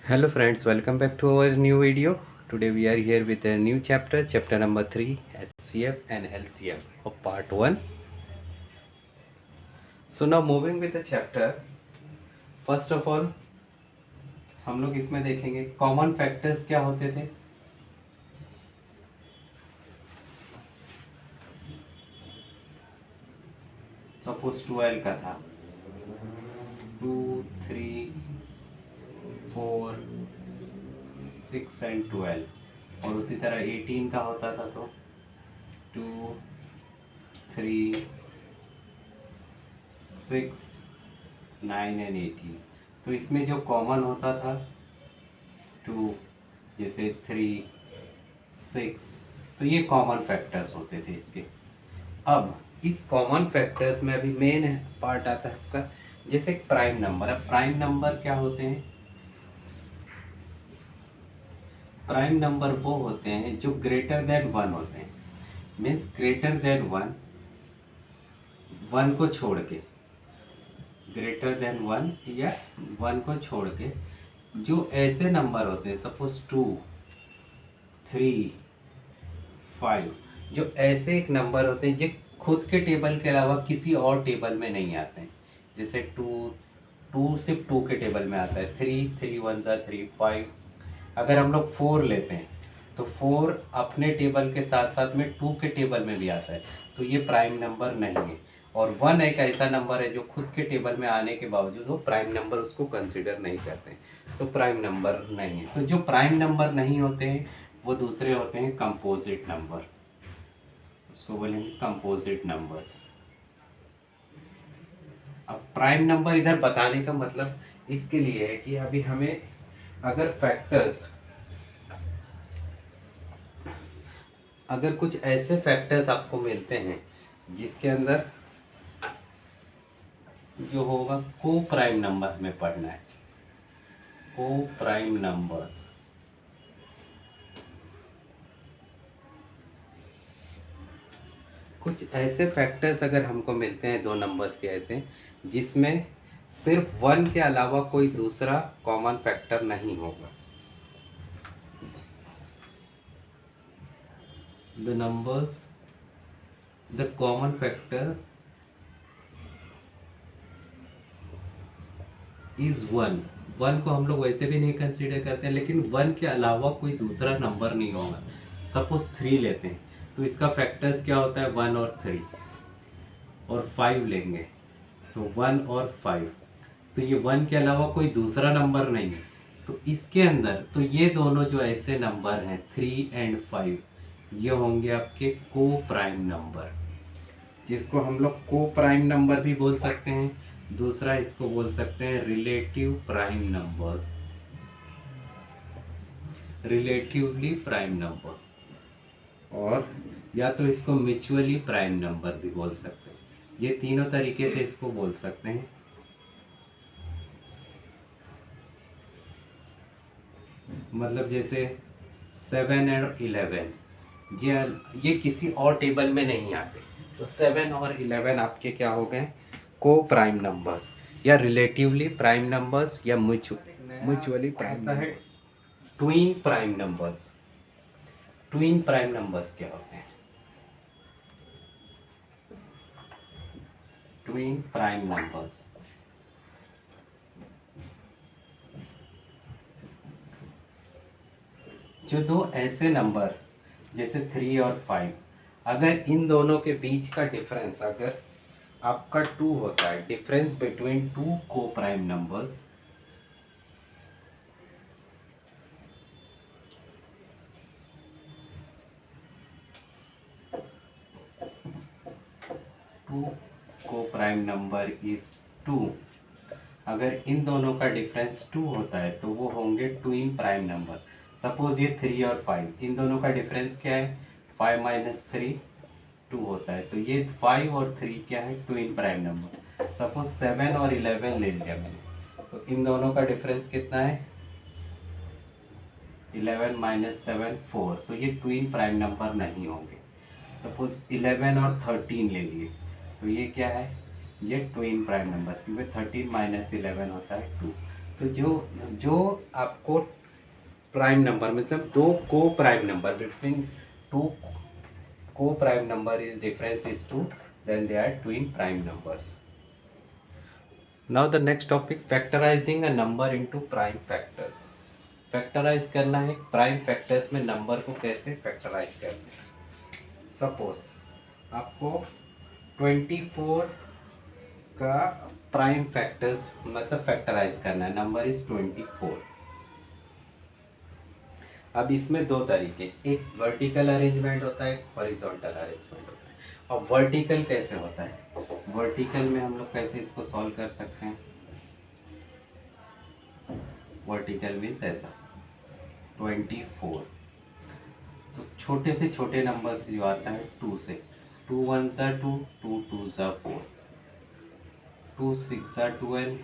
Hello friends, welcome back to our new video. Today we are here with a new chapter, chapter number 3, HCF and LCM of part 1. So now moving with the chapter, first of all हम लोग इसमें देखेंगे common factors क्या होते थे। Suppose 12 का था 2, 3, 4, 6 and 12 और उसी तरह 18 का होता था तो 2, 3, 6, 9 एंड 18। तो इसमें जो कॉमन होता था 2, जैसे 3, 6, तो ये कॉमन फैक्टर्स होते थे इसके। अब इस कॉमन फैक्टर्स में अभी मेन पार्ट आता है आपका, जैसे प्राइम नंबर। अब प्राइम नंबर क्या होते हैं? प्राइम नंबर वो होते हैं जो ग्रेटर देन 1 होते हैं। मीन्स ग्रेटर देन 1, 1 को छोड़ के, ग्रेटर देन 1 या 1 को छोड़ के जो ऐसे नंबर होते हैं, सपोज 2, 3, 5, जो ऐसे एक नंबर होते हैं जो खुद के टेबल के अलावा किसी और टेबल में नहीं आते हैं। जैसे 2 सिर्फ 2 के टेबल में आता है, 3 1 ज़ा 3, 5। अगर हम लोग 4 लेते हैं तो 4 अपने टेबल के साथ साथ में 2 के टेबल में भी आता है, तो ये प्राइम नंबर नहीं है। और 1 एक ऐसा नंबर है जो खुद के टेबल में आने के बावजूद वो प्राइम नंबर उसको कंसिडर नहीं करते, तो प्राइम नंबर नहीं है। तो जो प्राइम नंबर नहीं होते हैं वो दूसरे होते हैं कंपोजिट नंबर, उसको बोलेंगे कंपोजिट नंबर्स। अब प्राइम नंबर इधर बताने का मतलब इसके लिए है कि अभी हमें अगर फैक्टर्स, अगर कुछ ऐसे फैक्टर्स आपको मिलते हैं जिसके अंदर जो होगा को प्राइम नंबर में पढ़ना है, को प्राइम नंबर्स। कुछ ऐसे फैक्टर्स अगर हमको मिलते हैं दो नंबर्स के ऐसे जिसमें सिर्फ 1 के अलावा कोई दूसरा कॉमन फैक्टर नहीं होगा, the numbers, the common factor is 1 को हम लोग वैसे भी नहीं कंसीडर करते हैं, लेकिन 1 के अलावा कोई दूसरा नंबर नहीं होगा। सपोज 3 लेते हैं तो इसका फैक्टर्स क्या होता है, 1 और 3। और 5 लेंगे तो 1 और 5, तो ये 1 के अलावा कोई दूसरा नंबर नहीं है। तो इसके अंदर तो ये दोनों जो ऐसे नंबर हैं 3 एंड 5, ये होंगे आपके को प्राइम नंबर, जिसको हम लोग को प्राइम नंबर भी बोल सकते हैं। दूसरा इसको बोल सकते हैं relative prime number, relatively prime number, और या तो इसको म्यूचुअली प्राइम नंबर भी बोल सकते हैं। ये तीनों तरीके से इसको बोल सकते हैं। मतलब जैसे 7 और 11, ये किसी और टेबल में नहीं आते, तो 7 और 11 आपके क्या हो गए, को प्राइम नंबर्स या रिलेटिवली प्राइम नंबर्स या mutually prime numbers. Twin prime numbers, twin prime numbers क्या होते हैं? ट्विन प्राइम नंबर्स जो दो ऐसे नंबर जैसे 3 और 5, अगर इन दोनों के बीच का डिफरेंस अगर आपका 2 होता है, डिफरेंस बिटवीन 2 को prime numbers, to coprime number is 2, अगर इन दोनों का डिफरेंस 2 होता है तो वो होंगे ट्विन प्राइम नंबर। सपोज ये 3 और 5, इन दोनों का डिफरेंस क्या है, 5 माइनस 3 2 होता है, तो ये 5 और 3 क्या है, ट्विन प्राइम नंबर। सपोज 7 और 11 ले लिया मैंने, तो इन दोनों का डिफरेंस कितना है, 11 माइनस 7 4, तो ये ट्विन प्राइम नंबर नहीं होंगे। सपोज 11 और 13 ले लिए, तो ये क्या है, ये ट्विन प्राइम नंबर्स, क्योंकि 13 माइनस 11 होता है 2। तो जो जो आपको प्राइम नंबर मतलब दो coprime number between two coprime number is difference is two, then they are twin prime numbers. Now the next topic, factorising a number into prime factors. Factorise करना है prime factors में number को कैसे factorise करना है. Suppose आपको 24 का prime factors मतलब फैक्टराइज करना है. Number is 24. अब इसमें दो तरीके, एक वर्टिकल अरेंजमेंट होता है, एक हॉरिजॉन्टल अरेंजमेंट होता है. और वर्टिकल कैसे होता है, वर्टिकल में हम लोग कैसे इसको सॉल्व कर सकते हैं. वर्टिकल मीन्स ऐसा 24. तो छोटे से छोटे नंबर से जो आता है 2 से, 2 1 ज़ा 2, 2 2 ज़ा 4, 2 6 ज़ा 12,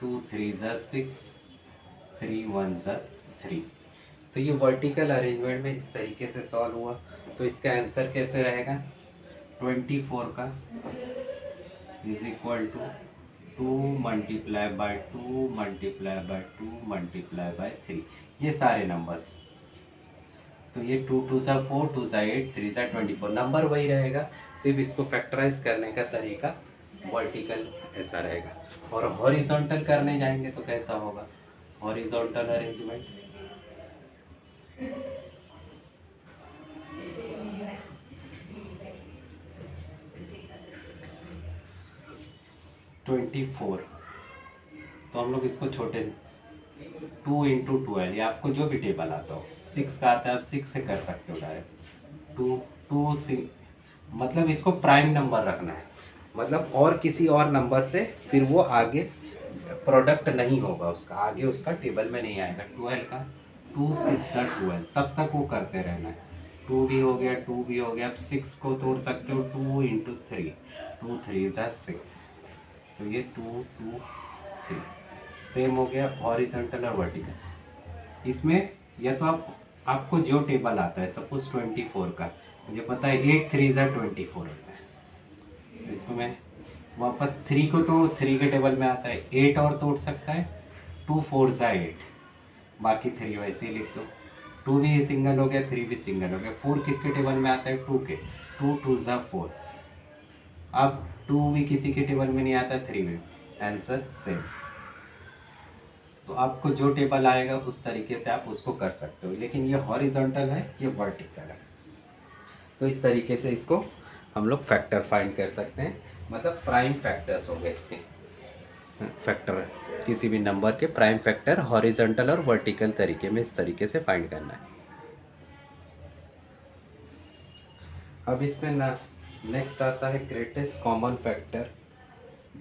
2 3 ज़ा 6, 3 1 ज़ा 3. तो ये वर्टिकल अरेंजमेंट में इस तरीके से सॉल्व हुआ. तो इसका आंसर कैसे रहेगा, 24 का is equal to 2 multiply by 2 multiply by 2 multiply by 3. ये सारे नंबर्स. तो ये 2 2 ज़ा 4, 2 ज़ा 8, 3 ज़ा 24. नंबर वही रहेगा, सिर्फ इसको फैक्टराइज करने का तरीका वर्टिकल ऐसा रहेगा. और हॉरिजॉन्टल करने जाएंगे तो कैसा होगा, हॉरिजॉन्टल अरेंजमेंट 24. तो हम लोग इसको छोटे 2 इंटू 12 या आपको जो भी टेबल आता हो, 6 का आता है आप 6 से कर सकते हो डायरेक्ट. 2 2 6 मतलब इसको प्राइम नंबर रखना है, मतलब और किसी और नंबर से फिर वो आगे प्रोडक्ट नहीं होगा, उसका आगे उसका टेबल में नहीं आएगा. 12 का 2 6 ज़ा 12, तब तक वो करते रहना है. 2 भी हो गया, 2 भी हो गया. आप 6 को तोड़ सकते हो 2 इंटू 3, 2 3 ज़ा 6. तो ये 2 2 3 सेम हो गया. हॉरिजॉन्टल और वर्टिकल इसमें या तो आपको जो टेबल आता है, सपोज 24 का मुझे पता है 8 3 ज़ा 24 होता है. तो इसको मैं वापस 3 को तो 3 के टेबल में आता है, 8 और तोड़ सकता है, 2 4 ज़ा 8, बाकी 3 वैसे ही लिख दो. 2 भी सिंगल हो गया, 3 भी सिंगल हो गया. 4 किसके टेबल में आता है, 2 के, 2 2 ज़ा 4. अब 2 भी किसी के टेबल में नहीं आता, 3 में. Answer same. तो आपको जो टेबल आएगा उस तरीके से आप उसको कर सकते हो. लेकिन ये हॉरिजॉन्टल है, ये वर्टिकल है. तो इस तरीके से इसको हम लोग फैक्टर फाइंड कर सकते हैं, मतलब प्राइम फैक्टर्स हो गए इसके. फैक्टर किसी भी नंबर के प्राइम फैक्टर हॉरिजॉन्टल और वर्टिकल तरीके में इस तरीके से फाइंड करना है. अब इसमें ना नेक्स्ट आता है ग्रेटेस्ट कॉमन फैक्टर,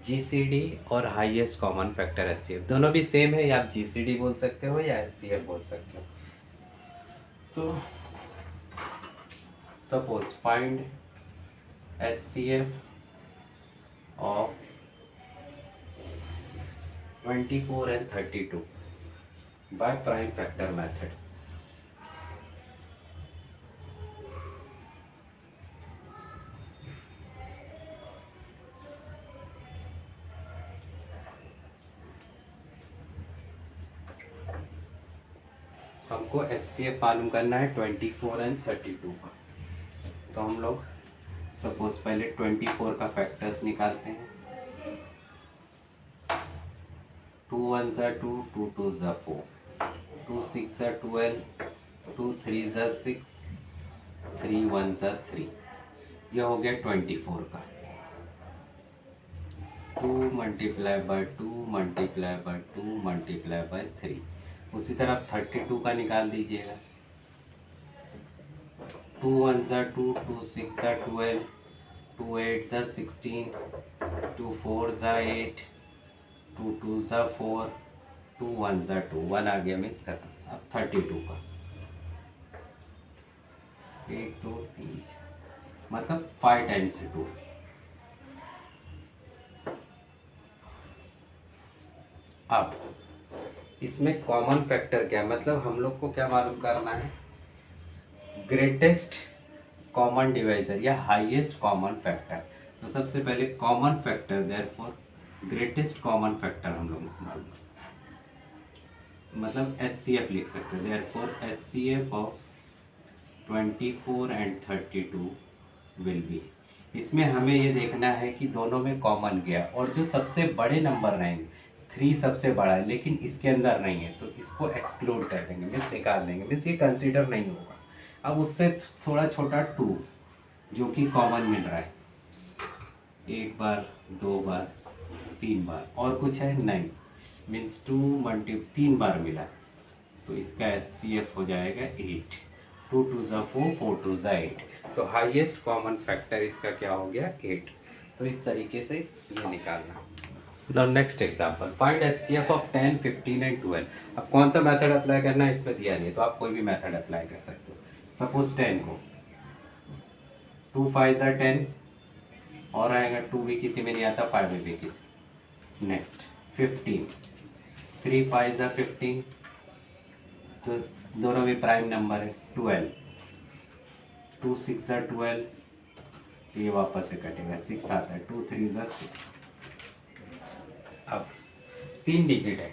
जीसीडी और हाईएस्ट कॉमन फैक्टर एचसीएफ. दोनों भी सेम है, या आप जीसीडी बोल सकते हो या एचसीएफ बोल सकते हो. तो suppose find HCF of 24 and 32 by prime factor method. हमको एचसीएफ मालूम करना है 24 and 32 का. तो हम लोग सपोज पहले 24 का फैक्टर्स निकालते हैं. 2 1 ज़ा 2, 2 2 ज़ा 4, 2 6 ज़ा 12, 2 3 ज़ा 6, 3 1 ज़ा 3. यह हो गया 24 का. 2 multiply by 2 multiply by 2 multiply by 3. उसी तरह 32 का निकाल दीजिएगा. 2 1 ज़ा 2, 2 6 ज़ा 12, 2 8 ज़ा 16, 2 4 ज़ा 8, 2 2 ज़ा 4, 2 1 ज़ा 2. 1 आ गया मीन्स खत्म. अब 32 का 1 2 3 मतलब 5 टाइम्स 2. अब इसमें कॉमन फैक्टर क्या है, मतलब हम लोग को क्या मालूम करना है, ग्रेटेस्ट कॉमन डिवाइजर या हाईएस्ट कॉमन फैक्टर. तो सबसे पहले common factor, therefore greatest common factor हम लोग मालूम. मतलब HCF लिख सकते हैं, therefore HCF of 24 and 32 will be. इसमें हमें ये देखना है कि दोनों में कॉमन गया और जो सबसे बड़े नंबर रहेंगे, 3 सबसे बड़ा है लेकिन इसके अंदर नहीं है तो इसको एक्सक्लूड कर देंगे, मीन्स निकाल देंगे, मीन्स ये कंसिडर नहीं होगा। अब उससे थोड़ा छोटा 2 जो कि कॉमन मिल रहा है, एक बार, 2 बार, 3 बार, और कुछ है नहीं, मीन्स 2 मल्टी 3 बार मिला तो इसका HCF हो जाएगा 8। 2 2 ज़ा 4, 4 2 ज़ा 8। तो हाईएस्ट कॉमन फैक्टर इसका क्या हो गया, 8। तो इस तरीके से ये निकालना। Now next example, find HCF of 10, 15 and 12। अब कौन सा मेथड अप्लाई करना है इसमें दिया नहीं है, तो आप कोई भी मेथड अप्लाई कर सकते हो। सपोज 10 को 2 5 ज़ा 10 और आएगा, 2 भी किसी में नहीं आता, 5 भी किसी। नेक्स्ट 15, 3 5 ज़ा 15, तो दोनों भी प्राइम नंबर है। 12, 2 6 ज़ा 12, ये वापस से कटेगा, 6 आता है, 2 3 ज़ा 6। अब 3 डिजिट है,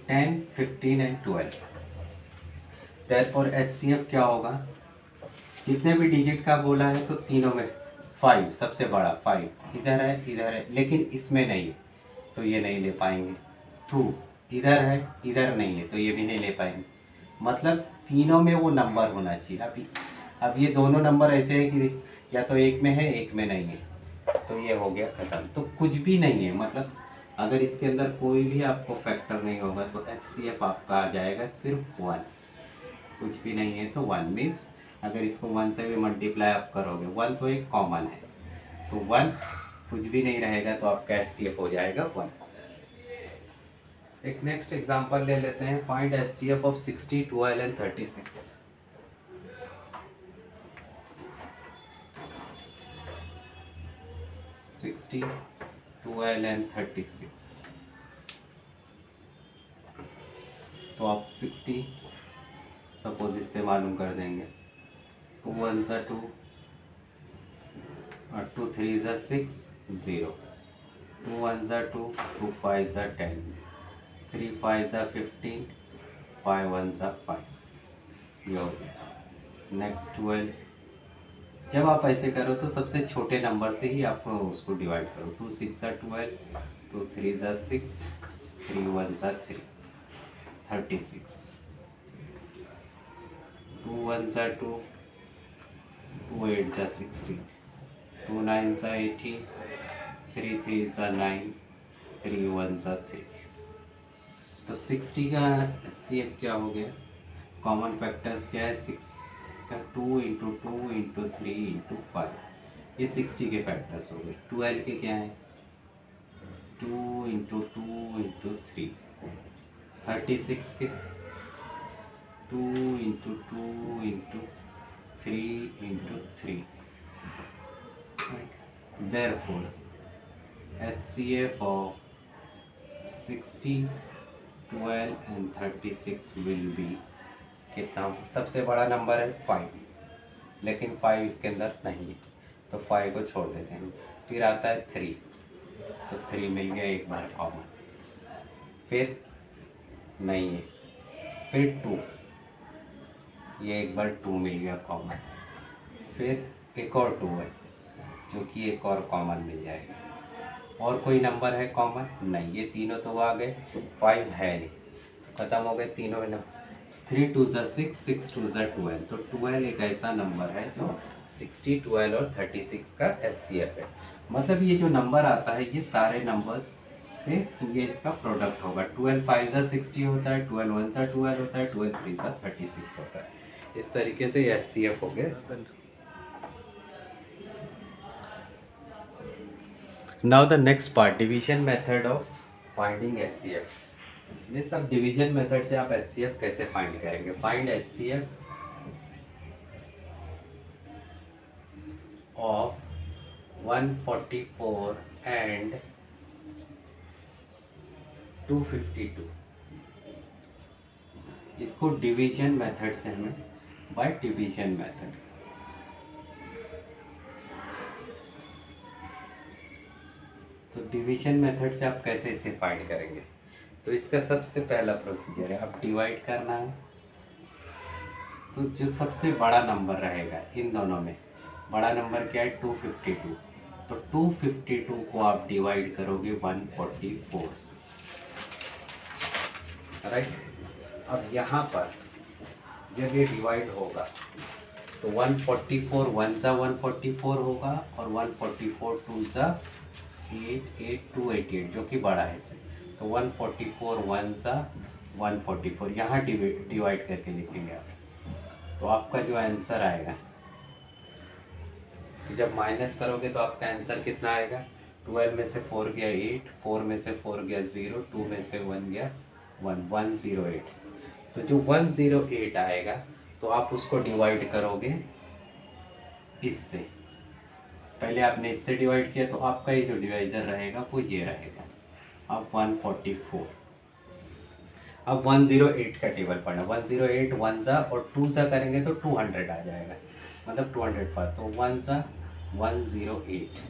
10, 15 एंड 12। देयरफॉर HCF क्या होगा, जितने भी डिजिट का बोला है तो तीनों में 5 सबसे बड़ा, 5 इधर है लेकिन इसमें नहीं है तो ये नहीं ले पाएंगे। 2 इधर है, इधर नहीं है तो ये भी नहीं ले पाएंगे। मतलब तीनों में वो नंबर होना चाहिए। अब ये दोनों नंबर ऐसे है कि या तो एक में है, एक में नहीं है, तो ये हो गया ख़त्म। तो कुछ भी नहीं है, मतलब अगर इसके अंदर कोई भी आपको फैक्टर नहीं होगा तो HCF आपका आ जाएगा सिर्फ 1। कुछ भी नहीं है तो 1 मीन्स अगर इसको 1 से भी मल्टीप्लाई आप करोगे, 1 तो एक कॉमन है, तो 1 कुछ भी नहीं रहेगा तो आपका HCF हो जाएगा 1। एक नेक्स्ट एग्जांपल ले लेते हैं, find HCF of 60, 12 and 36। 60, 12 and 36। तो आप 60 सपोज इससे मालूम कर देंगे, 2 1 ज़ा 2 और 2 3 ज़ा 6, 0, 2 1 ज़ा 2, 2 5 ज़ा 10, 3 5 ज़ा 15, 5 1 ज़ा 5, ये हो गया। नेक्स्ट 12, जब आप ऐसे करो तो सबसे छोटे नंबर से ही आप उसको डिवाइड करो। 2 6 ज़ा 12, 2 3 ज़ा 6, 3 1 ज़ा 3, 36, 2 1 ज़ा 2, 2 8 ज़ा 16, 2 9 ज़ा 18, 3 3 ज़ा 9, 3 1 ज़ा 3। तो 60 का HCF क्या हो गया, कॉमन फैक्टर्स क्या है, 6 का 2 इंटू 2 इंटू 3 इंटू 5, ये 60 के फैक्टर्स हो गए। 12 के क्या है, 2 इंटू 2 इंटू 3। 36 के 2 into 2 into 3 into 3। Therefore, HCF of 60, 12 and 36 will be कितना, सबसे बड़ा नंबर है 5, लेकिन 5 इसके अंदर नहीं है तो 5 को छोड़ देते हैं। फिर आता है 3, तो 3 मिल गया एक बार कॉमन, फिर नहीं है, फिर 2, ये एक बार 2 मिल गया कॉमन, फिर एक और 2 है जो कि एक और कॉमन मिल जाएगा। और कोई नंबर है कॉमन नहीं, ये तीनों तो आ गए, 5 है नहीं, खत्म हो गए तीनों में नंबर। 3 2 ज़ा 6, 6 2 ज़ा 12, तो 12 एक ऐसा नंबर है जो 60, 12 और 36 का HCF है। मतलब ये जो नंबर आता है ये सारे नंबर्स से ये इसका प्रोडक्ट होगा। 12 5 ज़ा 60 होता है, 12 1 ज़ा 12 होता है, 12 3 ज़ा 36 होता है। इस तरीके से HCF हो गया। Now the next part, division method of finding HCF। Means अब डिवीजन मेथड से आप HCF कैसे फाइंड करेंगे। Find HCF of 144 and 252। इसको डिवीजन मेथड से हमें, बाय डिवीजन मेथड। तो डिवीजन मेथड से आप कैसे इसे फाइंड करेंगे, तो इसका सबसे पहला प्रोसीजर है, अब डिवाइड करना है। तो जो सबसे बड़ा नंबर रहेगा इन दोनों में, बड़ा नंबर क्या है 252, तो 252 को आप डिवाइड करोगे 144 से, राइट। अब यहाँ पर जब ये डिवाइड होगा तो 144 1 ज़ा 144 होगा और 144 2 ज़ा 88288 जो कि बड़ा है इससे, तो 144 1 ज़ा 144 यहाँ डिवाइड करके लिखेंगे आप। तो आपका जो आंसर आएगा, तो जब माइनस करोगे तो आपका आंसर कितना आएगा, 12 में से 4 गया 8, 4 में से 4 गया 0, 2 में से 1 गया 1, 108। तो जो 108 आएगा तो आप उसको डिवाइड करोगे इससे, पहले आपने इससे डिवाइड किया तो आपका ये जो डिवाइजर रहेगा वो ये रहेगा। अब 144, अब 108 का टेबल पढ़ना, 108 1 ज़ा और 2 ज़ा करेंगे तो 200 आ जाएगा, मतलब 200 पर, तो 1 ज़ा 108,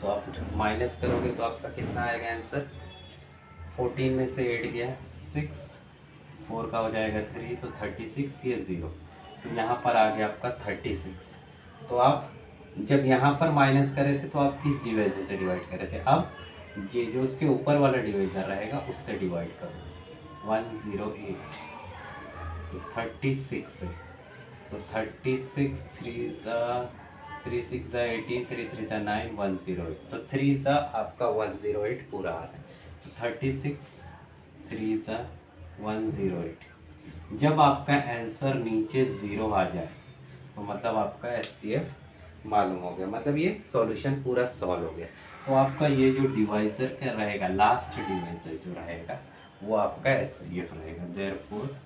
तो आप माइनस करोगे तो आपका कितना आएगा आंसर, 14 में से 8 गया 6, 4 का हो जाएगा 3, तो 36, ये 0, तो यहाँ पर आ गया आपका 36। तो आप जब यहाँ पर माइनस करे थे तो आप इस डिवाइजर से डिवाइड करे थे, अब ये जो उसके ऊपर वाला डिवाइजर रहेगा उससे डिवाइड करो 108, तो 36 है, तो 36 3 ज़ा 3 6 ज़ा 18, 3 3 ज़ा 9, 108, तो 3 ज़ा आपका 108 पूरा आ रहा है, तो 36 3 ज़ा 108। जब आपका आंसर नीचे 0 आ जाए तो मतलब आपका HCF मालूम हो गया, मतलब ये सॉल्यूशन पूरा सॉल्व हो गया। तो आपका ये जो डिवाइजर क्या रहेगा, लास्ट डिवाइजर जो रहेगा वो आपका HCF रहेगा। Therefore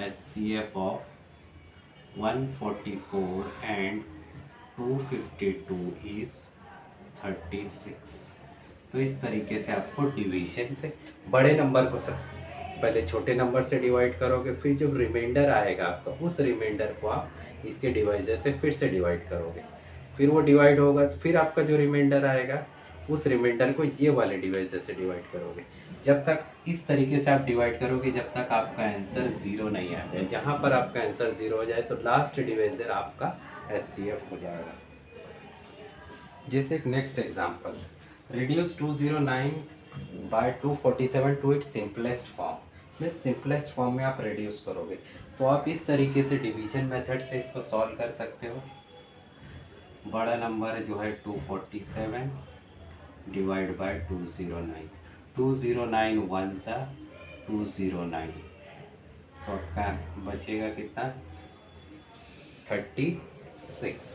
HCF of 144 and 252 is 36। तो इस तरीके से आपको डिवीजन से बड़े नंबर को सब पहले छोटे नंबर से डिवाइड करोगे, फिर जब रिमाइंडर आएगा आपका उस रिमाइंडर को आप इसके डिवाइजर से फिर से डिवाइड करोगे, फिर वो डिवाइड होगा तो फिर आपका जो रिमाइंडर आएगा उस रिमाइंडर को ये वाले डिवाइजर से डिवाइड करोगे। जब तक इस तरीके से आप डिवाइड करोगे जब तक आपका आंसर 0 नहीं आ जाए, जहाँ पर आपका आंसर 0 हो जाए तो लास्ट डिवाइजर आपका HCF हो जाएगा। जैसे एक next example, reduce 209 by 247 to its simplest form, में सिंपलेस्ट फॉर्म में आप रिड्यूस करोगे तो आप इस तरीके से डिवीजन मेथड से इसको सॉल्व कर सकते हो। बड़ा नंबर जो है 247 डिवाइड बाय 209, 209 1 ज़ा 209, तो आपका बचेगा कितना 36,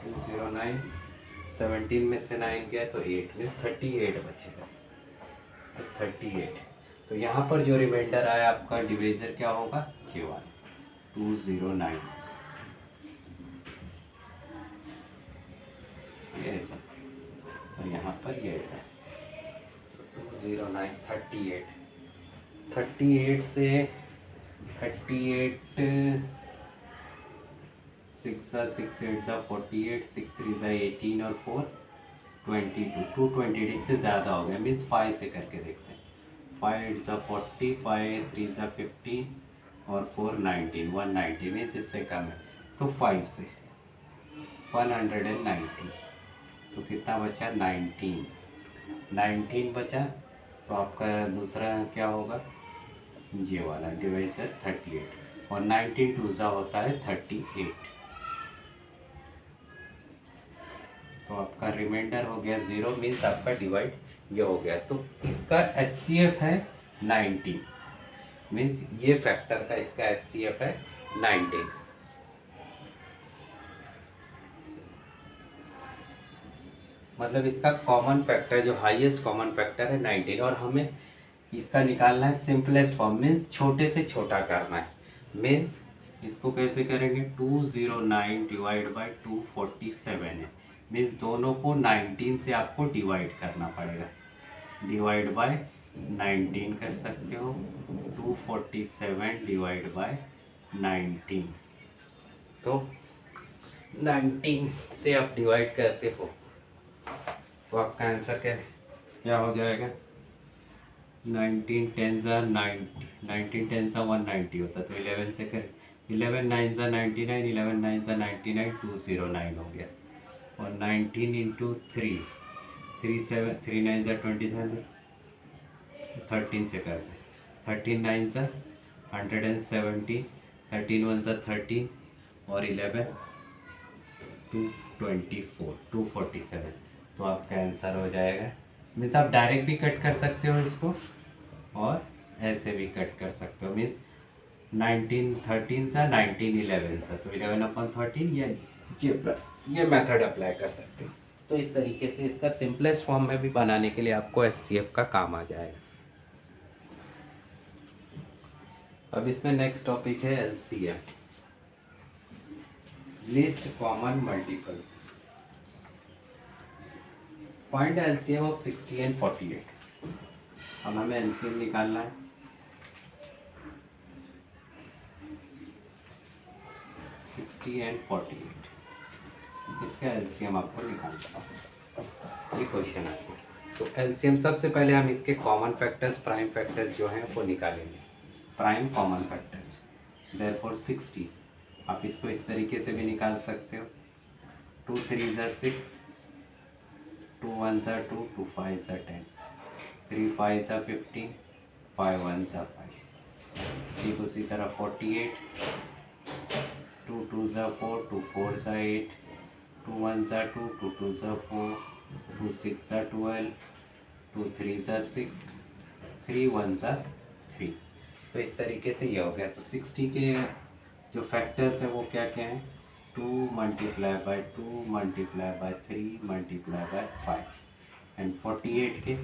209 17 में से 9 गया तो 8 में 38 बचेगा, तो 38। तो यहाँ पर जो रिमाइंडर आया आपका डिवाइजर क्या होगा, ये वाला 209, ये ऐसा, और यहाँ पर ये ऐसा, 209 38 से 38 6 ज़ा 6 8 ज़ा 48, 6 3 ज़ा 18 और 4 22, 228, इससे ज़्यादा हो गया, मीन्स 5 से करके देखते हैं। 5 8 ज़ा 40, 5 3 ज़ा 15 और 4 19, 190 मीन्स इससे कम है, तो 5 से 190, तो कितना बचा 19 बचा, तो आपका दूसरा क्या होगा, ये वाला डिवाइजर 38, और 19 2 ज़ा होता है 38, तो आपका रिमाइंडर हो गया 0, मीन्स आपका डिवाइड ये हो गया। तो इसका HCF है 19, मीन्स ये फैक्टर का इसका HCF है 19। मतलब इसका कॉमन फैक्टर जो हाईएस्ट कॉमन फैक्टर है 19, और हमें इसका निकालना है सिंपलेस्ट फॉर्म, मीन्स छोटे से छोटा करना है। मीन्स इसको कैसे करेंगे, 209 डिवाइड बाय 247 है, मीन्स दोनों को 19 से आपको डिवाइड करना पड़ेगा, डिवाइड बाय 19 कर सकते हो, 247 डिवाइड बाय 19, तो 19 से आप डिवाइड करते हो तो आपका आंसर क्या हो जाएगा, 19 10 ज़ा 90, 19 10 ज़ा 190 होता, तो 11 से कर, 11 9 ज़ा 99, 11 9 ज़ा 99, 209 हो गया। और 19 इंटू 3, 3 9 ज़ा 27, 13 से कर दें, 13 9 ज़ा 170, 13 1 ज़ा 13 और 11 224, 247। तो आपका आंसर हो जाएगा। मीन्स आप डायरेक्ट भी कट कर सकते हो इसको और ऐसे भी कट कर सकते हो। मीन्स 19 13 सा 19 11 सा, तो 11/13 या ये मेथड अप्लाई कर सकते हो। तो इस तरीके से इसका सिंपलेस्ट फॉर्म में भी बनाने के लिए आपको एचसीएफ का काम आ जाएगा। अब इसमें नेक्स्ट टॉपिक है LCM, least common multiples. Find LCM of 60 and 48। अब हमें एलसीएम निकालना है। 60 एंड 48, इसका एलसीएम आपको निकालना है। ये क्वेश्चन है। तो एलसीएम सबसे पहले हम इसके कॉमन फैक्टर्स, प्राइम फैक्टर्स जो हैं वो निकालेंगे। प्राइम कॉमन फैक्टर्स, देयरफॉर 60, आप इसको इस तरीके से भी निकाल सकते हो। 2 3 ज़ा 6, 2 1 ज़ा 2, 2 5 ज़ा 10, 3 5 ज़ा 15, 5 1 ज़ा 5। ठीक उसी तरह 48, 2 2 ज़ा 4, 2 4 ज़ा 8, 2 1 ज़ा 2, 2 2 ज़ा 4, 2 6 ज़ा 12, 2 3 ज़ा 6, 3 1 ज़ा 3। तो इस तरीके से ये हो गया। तो 60 के जो फैक्टर्स हैं वो क्या क्या हैं? 2 multiply by 2 multiply by 3 multiply by 5। And 48 के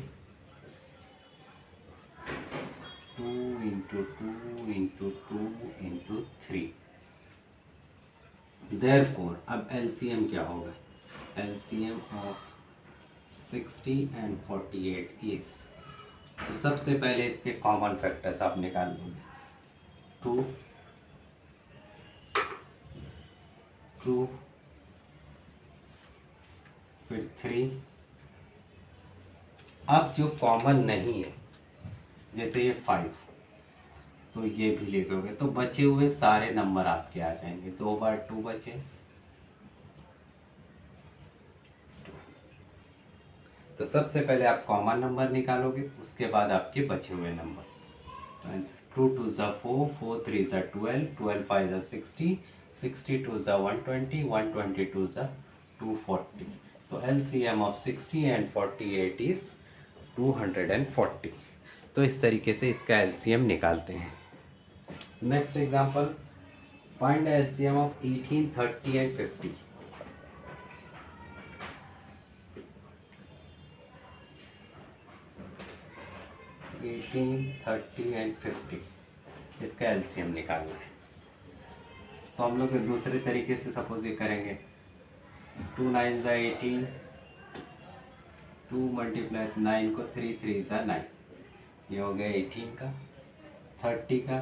2 इंटू 2 इंटू 2 इंटू 3। देयरफॉर अब एलसीएम क्या होगा? एलसीएम ऑफ 60 एंड 48 इज, तो सबसे पहले इसके कॉमन फैक्टर्स आप निकाल लोगे। 2 2, फिर 3। अब जो कॉमन नहीं है, जैसे ये 5, तो ये भी लिखोगे तो बचे हुए सारे नंबर आपके आ जाएंगे। 2 बार 2 बचे, तो सबसे पहले आप कॉमन नंबर निकालोगे, उसके बाद आपके बचे हुए नंबर। 2 2 ज़ा 4, 4 3 ज़ा 12, 12 5 ज़ा 60, 62 ज़ा 120, 122 ज़ा 240। तो एलसीएम ऑफ 60 एंड 48 इज 240। तो इस तरीके से इसका एलसीएम निकालते हैं। Next example, find LCM of 18 30 and 50। 18 30 and 50, इसका एलसीएम निकालना है। तो हम लोग दूसरे तरीके से सपोज ये करेंगे। 2 9 ज़ा 18, 2 मल्टीप्लाई 9 को 3 3 ज़ा 9, ये हो गया 18 का। 30 का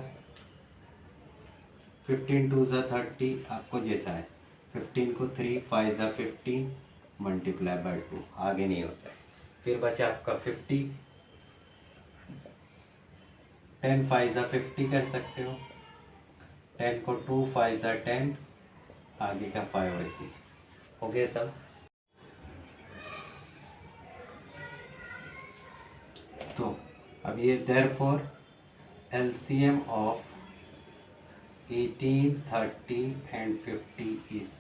15 2 ज़ा 30, आपको जैसा है। 15 को 3 5 ज़ा 15 मल्टीप्लाई बाय 2, आगे नहीं होता है। फिर बचा आपका 50, 10 5 ज़ा 50 कर सकते हो। 10 को 2 5 ज़ा 10, आगे का 5 ऐसे हो गया सब। तो अब ये therefore LCM of 18 30 and 50 is,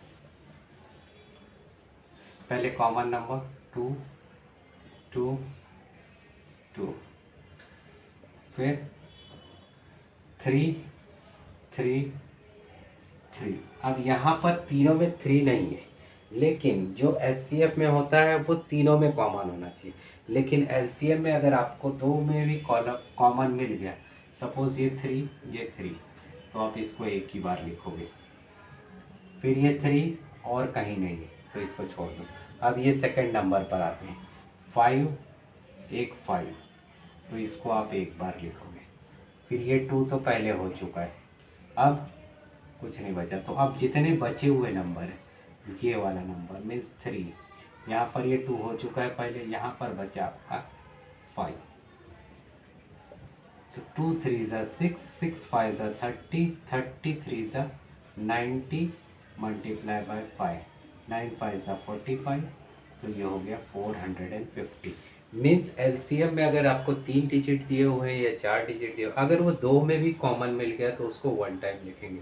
पहले कॉमन नंबर 2 2 2, फिर 3 3 3। अब यहाँ पर तीनों में 3 नहीं है, लेकिन जो एचसीएफ में होता है वो तीनों में कॉमन होना चाहिए। लेकिन एलसीएम में अगर आपको दो में भी कॉमन मिल गया, सपोज ये 3 ये 3, तो आप इसको एक ही बार लिखोगे। फिर ये 3 और कहीं नहीं है तो इसको छोड़ दो। अब ये सेकंड नंबर पर आते हैं, 5 एक 5, तो इसको आप एक बार लिखोगे। फिर ये 2 तो पहले हो चुका है, अब कुछ नहीं बचा। तो अब जितने बचे हुए नंबर है, ये वाला नंबर मीन्स 3, यहाँ पर ये 2 हो चुका है पहले, यहाँ पर बचा आपका 5। तो 2 3 ज़ा 6, 6 5 ज़ा 30, 30 3 ज़ा 90 मल्टीप्लाई बाय 5, 9 5 ज़ा 45, तो ये हो गया 450। मीन्स एलसीएम में अगर आपको 3 डिजिट दिए हुए हैं या 4 डिजिट दिए, अगर वो 2 में भी कॉमन मिल गया तो उसको वन टाइम लिखेंगे।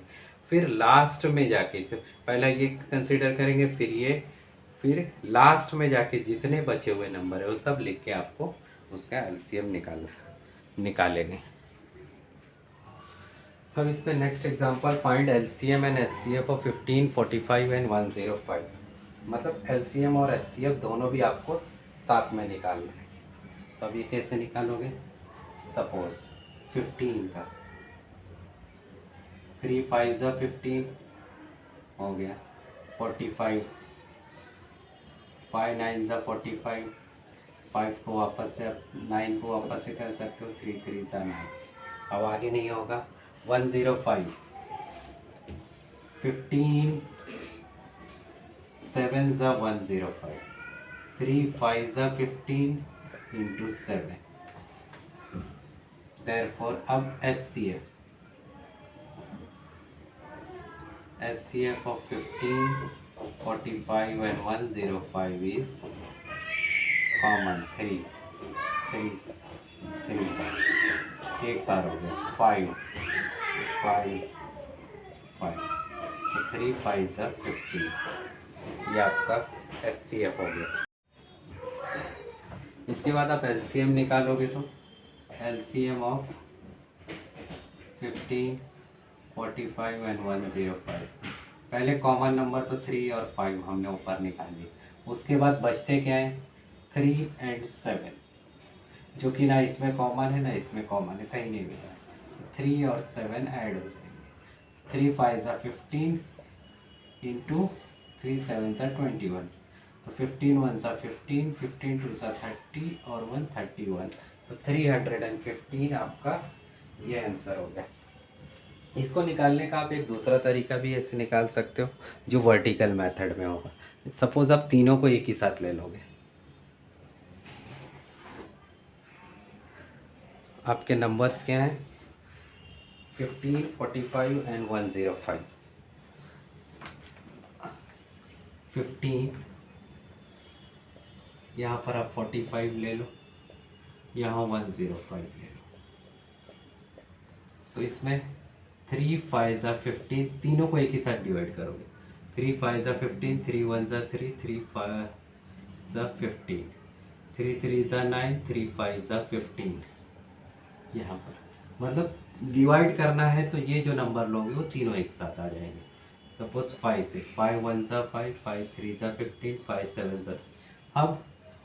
फिर लास्ट में जाके पहला ये कंसिडर करेंगे, फिर ये, फिर लास्ट में जाके जितने बचे हुए नंबर है वो सब लिख के आपको उसका एलसीएम निकालेंगे। अब इसमें next example, find LCM and HCF of 15, 45 and 105। मतलब एलसीएम और एचसीएफ दोनों भी आपको साथ में निकालना है। तो अब ये कैसे निकालोगे? सपोज 15 का 3 5 ज़ा 15 हो गया 45, 5 9 ज़ा 45, 5 को वापस से 9 को वापस से कर सकते हो, 3 3 ज़ा 9। अब आगे नहीं होगा। 105, 15 7 ज़ा 105, 3 5 ज़ा 15 इंटू 7। देयरफॉर अब SCF of 15, 45 and 105 is common 3 3 3। एक बार हो गया 5 5 5, तो 3 5 ज़ा 15, ये आपका SCF हो गया। इसके बाद आप LCM निकालोगे तो LCM ऑफ 15, 45 एंड 105। पहले कॉमन नंबर तो 3 और 5 हमने ऊपर निकाल लिए, उसके बाद बचते क्या है 3 एंड 7, जो कि ना इसमें कॉमन है ना इसमें कॉमन है, कहीं नहीं मिला। 3 और 7 ऐड हो जाएंगे। 3 5 ज़ा 15 इंटू 3 7 ज़ा 21, तो 15 1 ज़ा 15, 15 2 ज़ा 30 और 1 31, तो 315 आपका ये आंसर हो गया। इसको निकालने का आप एक दूसरा तरीका भी ऐसे निकाल सकते हो जो वर्टिकल मेथड में होगा। सपोज आप तीनों को एक ही साथ ले लोगे, आपके नंबर्स क्या हैं 15, 45 एंड 105। 15 यहाँ पर आप 45 ले लो, यहाँ 105 ले लो, तो इसमें 3 5 ज़ा 15, तीनों को एक ही साथ डिवाइड करोगे। 3 5 ज़ा 15, 3 1 ज़ा 3, 3 5 ज़ा 15, 3 3 ज़ा 9, 3 5 ज़ा 15। यहाँ पर मतलब डिवाइड करना है तो ये जो नंबर लोगे वो तीनों एक साथ आ जाएंगे। सपोज 5 से 5 1 ज़ा 5, 5 3 ज़ा 15, 5 7 ज़ा।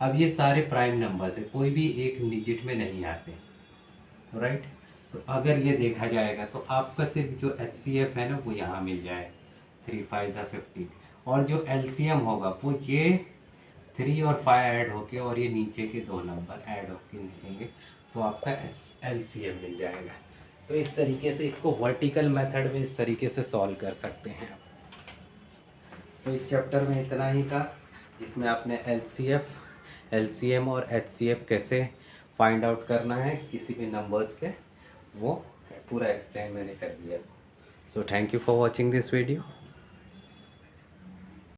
अब ये सारे प्राइम नंबर्स है, कोई भी एक डिजिट में नहीं आते, राइट। तो अगर ये देखा जाएगा तो आपका सिर्फ जो SCF है ना वो यहाँ मिल जाए 3 5 ज़ा 15, और जो LCM होगा वो ये 3 और 5 ऐड होके और ये नीचे के दो नंबर ऐड होके निकलेंगे, तो आपका LCM मिल जाएगा। तो इस तरीके से इसको वर्टिकल मेथड में इस तरीके से सॉल्व कर सकते हैं आप। तो इस चैप्टर में इतना ही था, जिसमें आपने LCM और HCF कैसे फाइंड आउट करना है किसी भी नंबर्स के, वो पूरा एक्सप्लेन मैंने कर दिया। So thank you for watching this video.